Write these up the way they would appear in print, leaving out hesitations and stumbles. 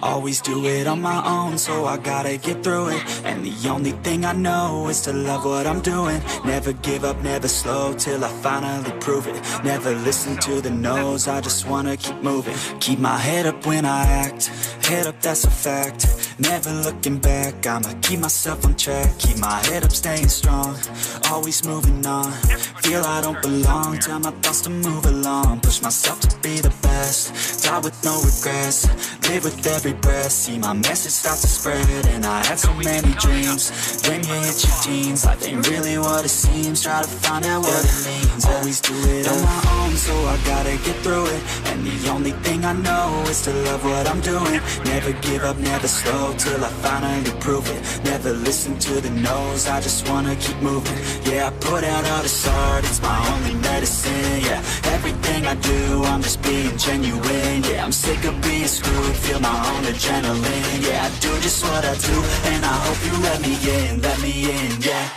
Always do it on my own, so I gotta get through it. And the only thing I know is to love what I'm doing. Never give up, never slow, till I finally prove it. Never listen to the no's, I just wanna keep moving. Keep my head up when I act, head up, that's a fact. Never looking back, I'ma keep myself on track. Keep my head up, staying strong, always moving on. Feel I don't belong, tell my thoughts to move along. Push myself to be the best, die with no regrets. Live with every breath, see my message start to spread. And I had so many dreams, then you hit your teens. Life ain't really what it seems, try to find out what it means. Always do it on my own, so I gotta get through it. And the only thing I know is to love what I'm doing. Never give up, never slow, till I finally prove it. Never listen to the no's, I just wanna keep moving. Yeah, I put out all this art, it's my only medicine. Yeah, everything I do, I'm just being genuine. Yeah, I'm sick of being screwed, feel my own adrenaline. Yeah, I do just what I do, and I hope you let me in, yeah.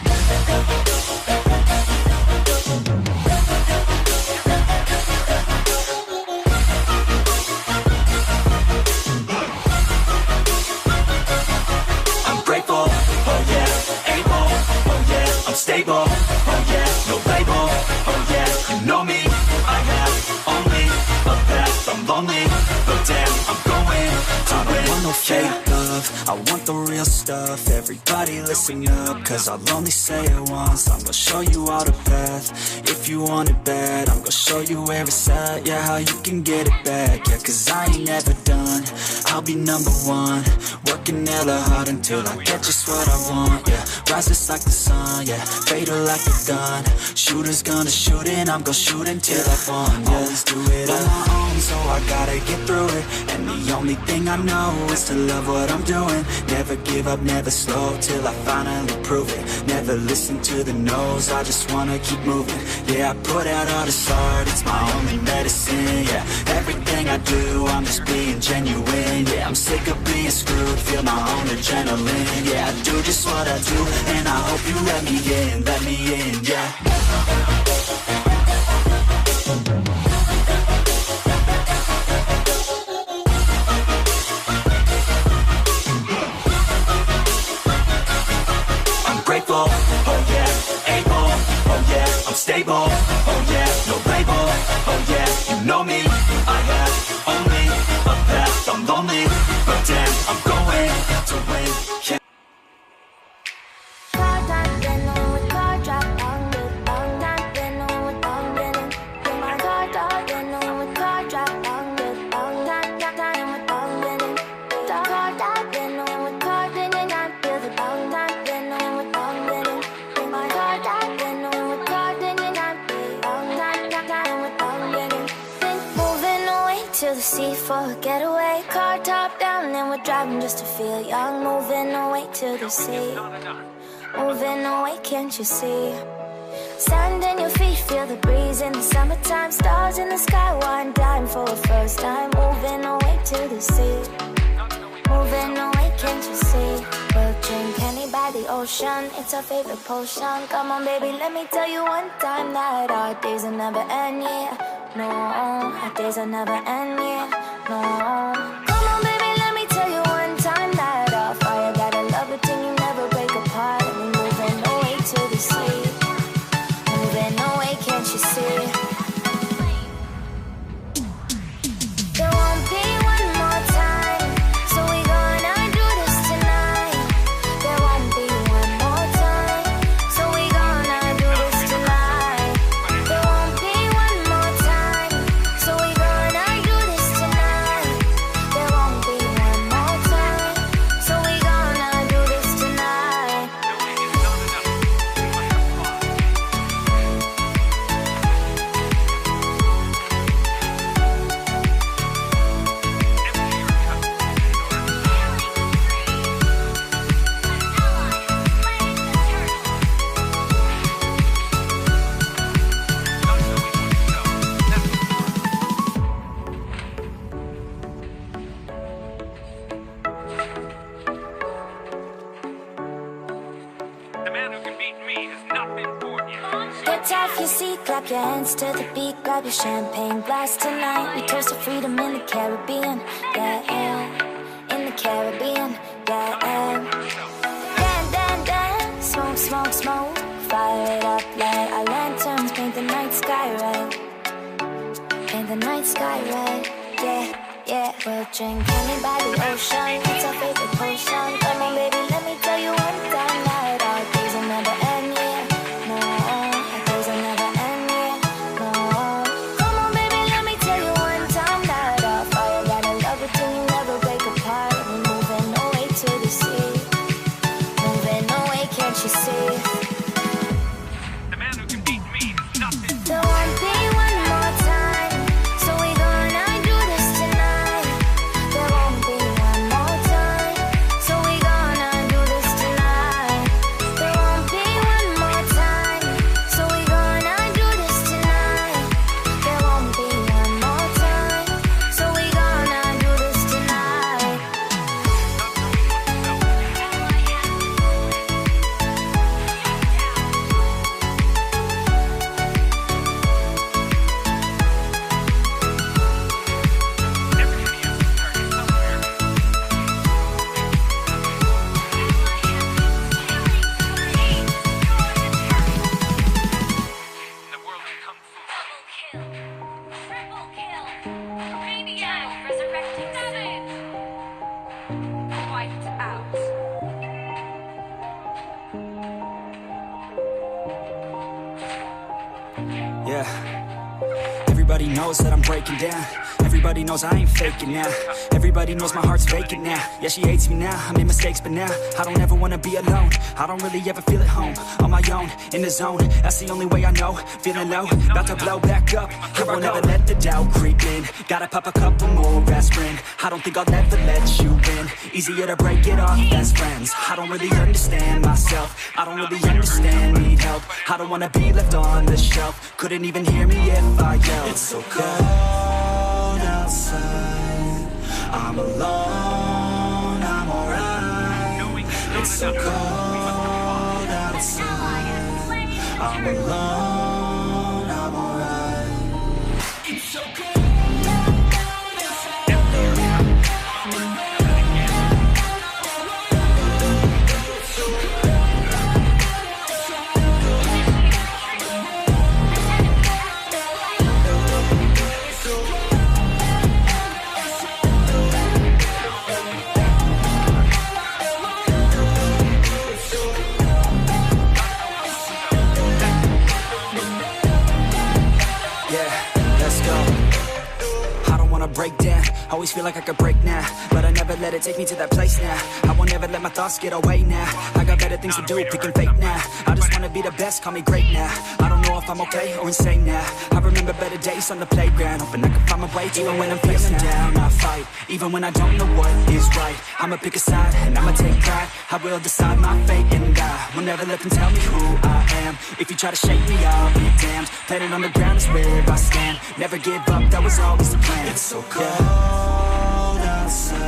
I'm grateful, oh yeah, able, oh yeah, I'm stable, oh yeah, no label, oh yeah, you know me, I have only a path, I'm lonely, but damn, I'm going to win. I don't want no fake love, I want the real stuff. Everybody listen up, cause I'll only say it once. I'm gonna show you all the path, if you want it bad. I'm gonna show you where it's at, yeah, how you can get it back. Yeah, cause I ain't never done, I'll be number one. Working hella hard until I get just what I want, yeah. Rises like the sun, yeah, fatal like a gun. Shooter's gonna shoot and I'm gonna shoot until I won, yeah. Always do it on my own, so I gotta get through it. And the only thing I know is to love what I'm doing. Never give up, never slow, till I finally prove it. Never listen to the no's, I just wanna keep moving. Yeah, I put out all this art, it's my only medicine. Yeah, everything I do, I'm just being genuine. Yeah, I'm sick of being screwed, feel my own adrenaline. Yeah, I do just what I do, and I hope you let me in, yeah. Grateful, oh yeah, able, oh yeah, I'm stable, oh yeah, no label, oh yeah, you know me, I have only a path, I'm lonely, but damn, I'm going to win, yeah. Sea for a getaway, car top down and we're driving just to feel young. Moving away to the sea, moving away, can't you see? Sand in your feet, feel the breeze in the summertime. Stars in the sky, one dime for a first time. Moving away to the sea, moving away, can't you see? We'll drink honey by the ocean, it's our favorite potion. Come on baby, let me tell you one time that our days will never end, yeah. No, our days will never end, yeah. No. Come on baby, let me tell you one time that our fire got a love it till you never break apart. And we moving away to the sea, moving away, can't you see? There won't be one more time, so we gonna do this tonight. There won't be one more time, so we gonna do this tonight. There won't be one more time, so we gonna do this tonight. There won't be one more time, so we gonna do this tonight. The man who can beat me has not been born yet. Get off your seat, clap your hands to the beat, grab your champagne glass tonight. We toast to freedom in the Caribbean, yeah, in again. Dan, smoke, fire it up, light our lanterns, paint the night sky red. Paint the night sky red, yeah. We'll drink honey by the ocean, it's our favorite potion. Come on baby, let me tell you one time that our days will never end, yeah. No, our days will never end, yeah. No, come on baby, let me tell you one time that our fire got a love it till you never break apart. We're moving away to the sea, moving away, can't you see? The man who can beat me is nothing. There won't be one more time, so we gonna do this tonight. There won't be one more time, so we gonna do this tonight. There won't be one more time, so we gonna do this tonight. There won't be one more time, so we gonna do this tonight. The world of Kung Fu. Triple kill! Maniac! Resurrecting Seven! Wiped out. Yeah. Everybody knows that I'm breaking down. Everybody knows I ain't faking now. Everybody knows my heart's vacant now. Yeah, she hates me now, I made mistakes but now I don't ever wanna be alone. I don't really ever feel at home. On my own, in the zone, that's the only way I know. Feeling low, about to blow back up. I won't ever let the doubt creep in. Gotta pop a couple more aspirin. I don't think I'll ever let you in. Easier to break it off best friends. I don't really understand myself. I don't really understand, need help. I don't wanna be left on the shelf. Couldn't even hear me if I yelled. It's so cold outside, I'm alone, I'm alright. It's so cold outside, I'm alone, I'm alright. It's so cold. Break down, always feel like I could break now, but I never let it take me to that place now. I won't ever let my thoughts get away now. I got better things to do, picking fake now. I just wanna be the best, call me great now. I don't know if I'm okay or insane now. I remember better days on the playground, hoping I can find my way even when I'm feeling down. I fight, even when I don't know what is right. I'ma pick a side and I'ma take pride. I will decide my fate and I will never let them tell me who I am. If you try to shake me, I'll be damned. Planet on the ground is where I stand. Never give up, that was always the plan. It's so cold outside,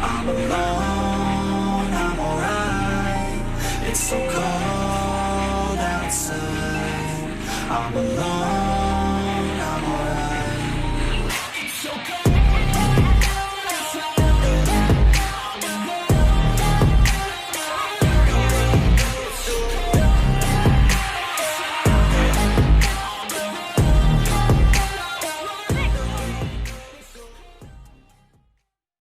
I'm alone, I'm alright. It's so cold outside, I'm alone.